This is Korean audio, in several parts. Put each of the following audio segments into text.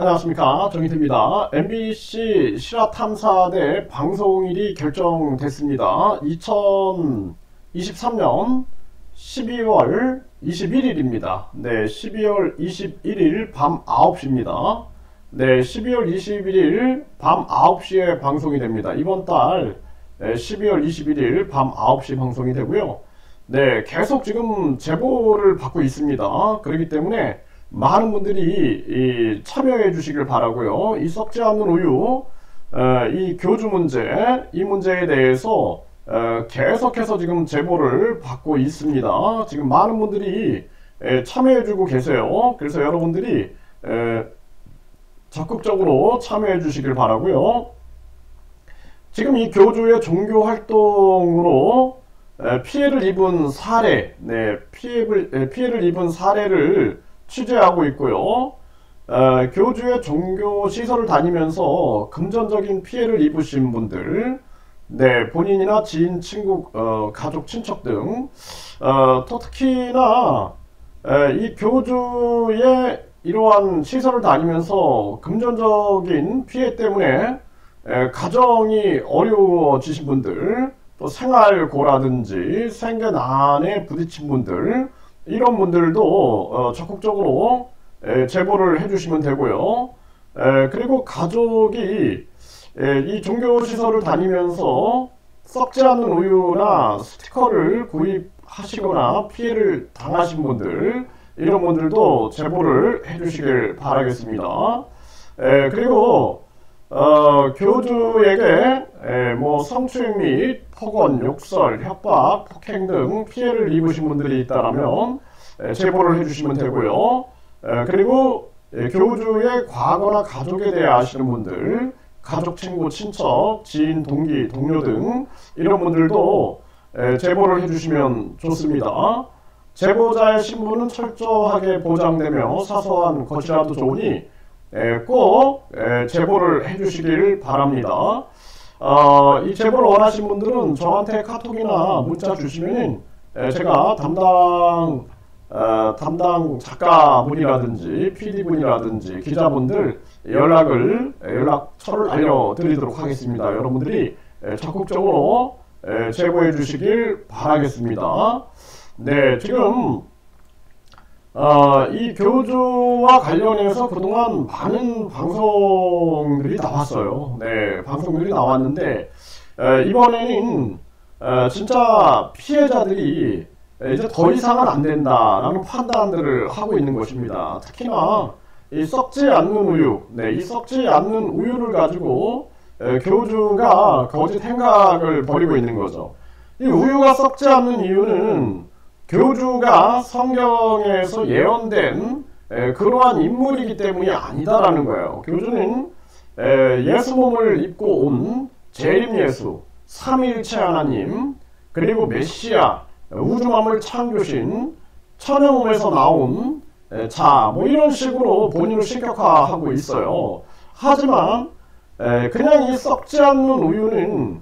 안녕하십니까, 정희태입니다. MBC 실화탐사대 방송일이 결정됐습니다. 2023년 12월 21일입니다. 네, 12월 21일 밤 9시입니다. 네, 12월 21일 밤 9시에 방송이 됩니다. 이번 달 12월 21일 밤 9시 방송이 되고요. 네, 계속 지금 제보를 받고 있습니다. 그렇기 때문에 많은 분들이 참여해 주시길 바라고요. 이 썩지 않는 우유, 이 교주 문제, 이 문제에 대해서 계속해서 지금 제보를 받고 있습니다. 지금 많은 분들이 참여해 주고 계세요. 그래서 여러분들이 적극적으로 참여해 주시길 바라고요. 지금 이 교주의 종교 활동으로 피해를 입은 사례, 피해를 입은 사례를 취재하고 있고요. 교주의 종교 시설을 다니면서 금전적인 피해를 입으신 분들, 네, 본인이나 지인, 친구, 가족, 친척 등, 또 특히나 이 교주의 이러한 시설을 다니면서 금전적인 피해 때문에 가정이 어려워지신 분들, 또 생활고라든지 생계난에 부딪힌 분들, 이런 분들도 적극적으로 제보를 해주시면 되고요. 그리고 가족이 이 종교시설을 다니면서 썩지 않는 우유나 스티커를 구입하시거나 피해를 당하신 분들, 이런 분들도 제보를 해주시길 바라겠습니다. 그리고 교주에게 뭐 성추행 및 폭언, 욕설, 협박, 폭행 등 피해를 입으신 분들이 있다면 제보를 해주시면 되고요. 그리고 교주의 과거나 가족에 대해 아시는 분들, 가족, 친구, 친척, 지인, 동기, 동료 등 이런 분들도 제보를 해주시면 좋습니다. 제보자의 신분은 철저하게 보장되며 사소한 것이라도 좋으니 꼭 제보를 해주시길 바랍니다. 이 제보를 원하신 분들은 저한테 카톡이나 문자 주시면 제가 담당 작가분이라든지 PD분이라든지 기자분들 연락처를 알려드리도록 하겠습니다. 여러분들이 적극적으로 제보해 주시길 바라겠습니다. 네, 지금 이 교주와 관련해서 그동안 많은 방송들이 나왔어요. 네, 방송들이 나왔는데 이번에는 진짜 피해자들이 이제 더 이상은 안 된다라는 판단들을 하고 있는 것입니다. 특히나 이 썩지 않는 우유, 네, 이 썩지 않는 우유를 가지고 교주가 거짓 행각을 벌이고 있는 거죠. 이 우유가 썩지 않는 이유는 교주가 성경에서 예언된 그러한 인물이기 때문이 아니다라는 거예요. 교주는 예수 몸을 입고 온 재림 예수, 삼위일체 하나님, 그리고 메시아, 우주만물 창조신, 천의 몸에서 나온 자, 뭐 이런 식으로 본인을 신격화하고 있어요. 하지만 그냥 이 썩지 않는 우유는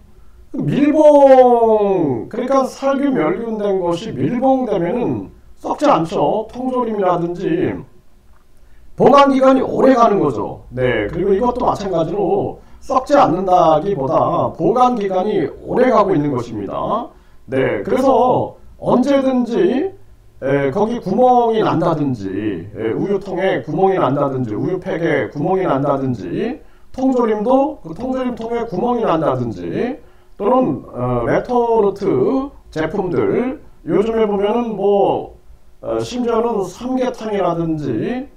밀봉, 그러니까 살균 멸균된 것이 밀봉되면은 썩지 않죠. 통조림이라든지 보관기간이 오래 가는 거죠. 네, 그리고 이것도 마찬가지로 썩지 않는다기보다 보관기간이 오래 가고 있는 것입니다. 네, 그래서 언제든지 거기 구멍이 난다든지, 우유통에 구멍이 난다든지, 우유팩에 구멍이 난다든지, 통조림도 그 통조림통에 구멍이 난다든지, 또는 레토르트 제품들, 요즘에 보면은 뭐 심지어는 삼계탕이라든지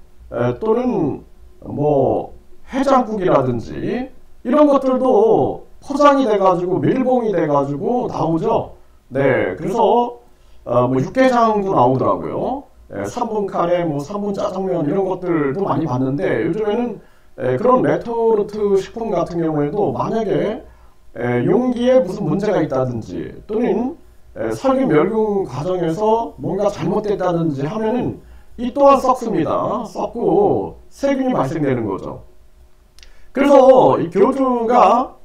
또는 뭐 해장국이라든지 이런 것들도 포장이 돼가지고 밀봉이 돼가지고 나오죠. 네, 그래서 뭐 육개장도 나오더라고요. 3분 카레, 뭐 3분 짜장면 이런 것들도 많이 봤는데, 요즘에는 그런 레토르트 식품 같은 경우에도 만약에 용기에 무슨 문제가 있다든지 또는 살균 멸균 과정에서 뭔가 잘못됐다든지 하면은 이 또한 썩습니다. 썩고 세균이 발생되는 거죠. 그래서 이 교주가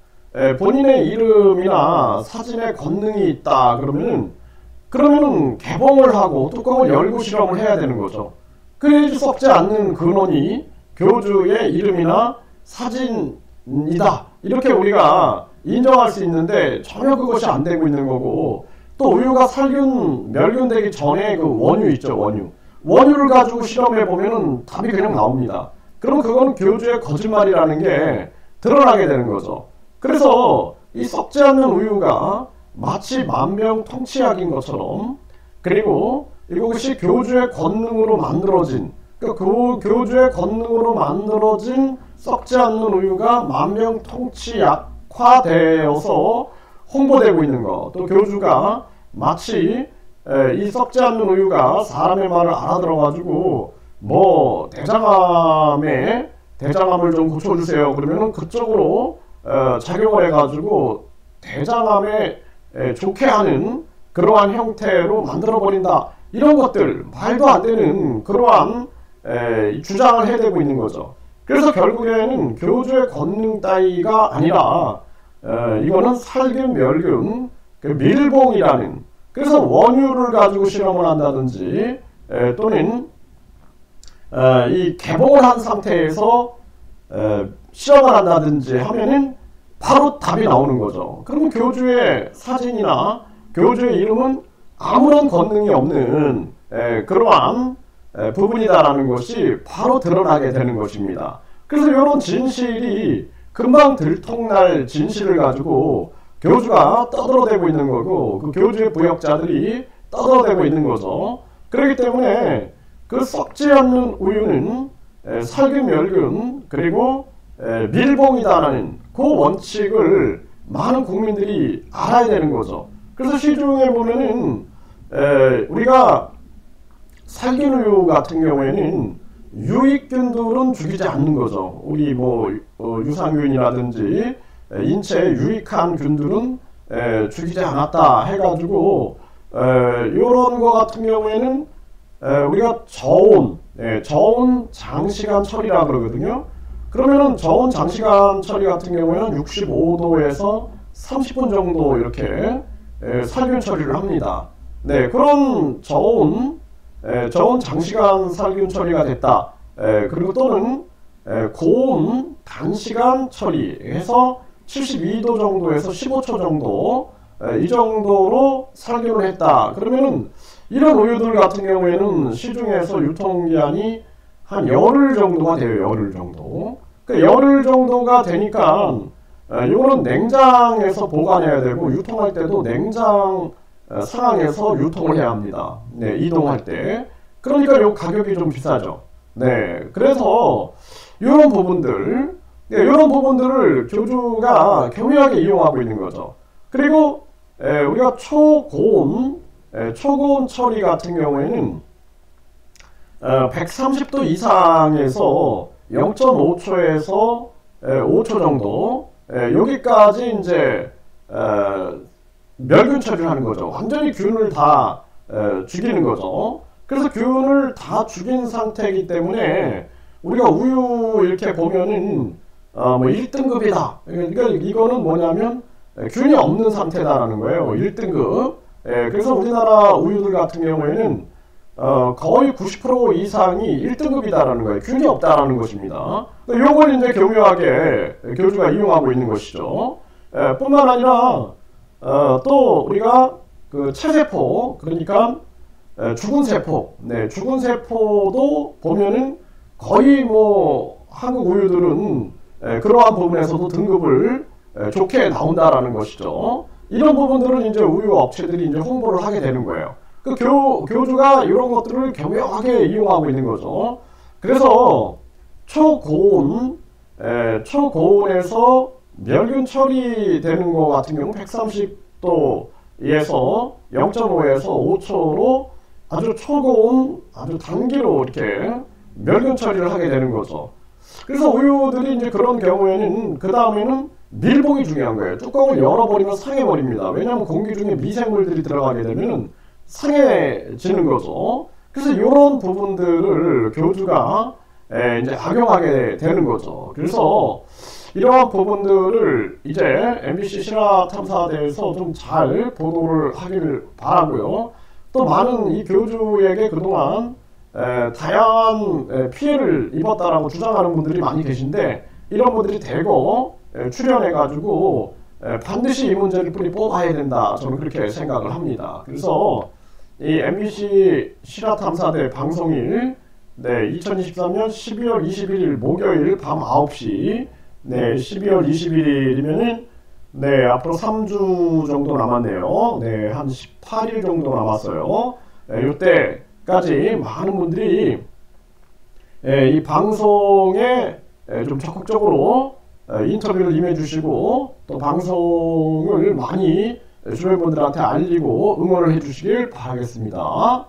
본인의 이름이나 사진에 권능이 있다 그러면은 개봉을 하고 뚜껑을 열고 실험을 해야 되는 거죠. 그래야지 썩지 않는 근원이 교주의 이름이나 사진이다 이렇게 우리가 인정할 수 있는데 전혀 그것이 안 되고 있는 거고, 또 우유가 살균 멸균되기 전에 그 원유 있죠, 원유를 가지고 실험해 보면은 답이 그냥 나옵니다. 그럼 그건 교주의 거짓말이라는 게 드러나게 되는 거죠. 그래서 이 썩지 않는 우유가 마치 만병통치약인 것처럼, 그리고 이것이 교주의 권능으로 만들어진, 그러니까 그 교주의 권능으로 만들어진 썩지 않는 우유가 만병통치약화되어서 홍보되고 있는 것, 또 교주가 마치 이 썩지 않는 우유가 사람의 말을 알아들어가지고 뭐 대장암을 좀 고쳐주세요 그러면은 그쪽으로 작용을 해가지고 대장암에 좋게 하는 그러한 형태로 만들어버린다, 이런 것들 말도 안 되는 그러한 주장을 해대고 있는 거죠. 그래서 결국에는 교주의 권능 따위가 아니라 이거는 살균 멸균 그 밀봉이라는, 그래서 원유를 가지고 실험을 한다든지 또는 이 개봉을 한 상태에서 실험을 한다든지 하면은 바로 답이 나오는 거죠. 그러면 교주의 사진이나 교주의 이름은 아무런 권능이 없는 그러한 부분이다라는 것이 바로 드러나게 되는 것입니다. 그래서 이런 진실이 금방 들통날 진실을 가지고 교주가 떠들어대고 있는 거고, 그 교주의 부역자들이 떠들어대고 있는 거죠. 그렇기 때문에 그 썩지 않는 우유는 살균 멸균 그리고 밀봉이다라는 그 원칙을 많은 국민들이 알아야 되는 거죠. 그래서 시중에 보면은 우리가 살균 우유 같은 경우에는 유익균들은 죽이지 않는 거죠. 우리 뭐 유산균이라든지 인체에 유익한 균들은 죽이지 않았다 해가지고 요런 거 같은 경우에는 우리가 저온 장시간 처리라 그러거든요. 그러면은 저온 장시간 처리 같은 경우에는 65도에서 30분 정도 이렇게 살균 처리를 합니다. 네, 그런 저온 장시간 살균 처리가 됐다. 그리고 또는 고온 단시간 처리해서 72도 정도에서 15초 정도 이 정도로 살균을 했다. 그러면은 이런 우유들 같은 경우에는 시중에서 유통기한이 한 열흘 정도가 돼요. 열흘 정도. 그 열흘 정도가 되니까 이거는 냉장에서 보관해야 되고, 유통할 때도 냉장 상황에서 유통을 해야 합니다. 네, 이동할 때. 그러니까 요 가격이 좀 비싸죠. 네, 그래서 이런 부분들, 이런 부분들을 교주가 교묘하게 이용하고 있는 거죠. 그리고 우리가 초고온 처리 같은 경우에는 130도 이상에서 0.5초에서 5초 정도 여기까지 이제 멸균 처리를 하는 거죠. 완전히 균을 다 죽이는 거죠. 그래서 균을 다 죽인 상태이기 때문에 우리가 우유 이렇게 보면은 뭐 1등급이다. 그러니까 이거는 뭐냐면 균이 없는 상태다라는 거예요. 1등급. 그래서 우리나라 우유들 같은 경우에는 거의 90% 이상이 1등급이다라는 거예요. 균이 없다라는 것입니다. 이걸 이제 교묘하게 교주가 이용하고 있는 것이죠. 뿐만 아니라 또 우리가 그 체세포, 그러니까 죽은 세포, 죽은 세포도 보면은 거의 뭐 한국 우유들은 그러한 부분에서도 등급을 좋게 나온다라는 것이죠. 이런 부분들은 이제 우유 업체들이 이제 홍보를 하게 되는 거예요. 그 교주가 이런 것들을 교묘하게 이용하고 있는 거죠. 그래서 초고온에서 멸균 처리되는 것 같은 경우 130도에서 0.5에서 5초로 아주 초고온, 아주 단기로 이렇게 멸균 처리를 하게 되는 거죠. 그래서 우유들이 이제 그런 경우에는 그 다음에는 밀봉이 중요한 거예요. 뚜껑을 열어버리면 상해버립니다. 왜냐하면 공기 중에 미생물들이 들어가게 되면 상해지는 거죠. 그래서 이런 부분들을 교주가 이제 악용하게 되는 거죠. 그래서 이러한 부분들을 이제 MBC 신화탐사대에서 좀 잘 보도를 하기를 바라고요. 또 많은 이 교주에게 그동안 다양한 피해를 입었다라고 주장하는 분들이 많이 계신데, 이런 분들이 대거 출연해가지고 반드시 이 문제를 뿌리 뽑아야 된다, 저는 그렇게 생각을 합니다. 그래서 이 MBC 실화탐사대 방송일, 2023년 12월 21일 목요일 밤 9시, 12월 21일이면은 앞으로 3주 정도 남았네요. 한 18일 정도 남았어요. 이때까지 많은 분들이 이 방송에 좀 적극적으로 인터뷰를 임해주시고, 또 방송을 많이 주변 분들한테 알리고 응원을 해주시길 바라겠습니다.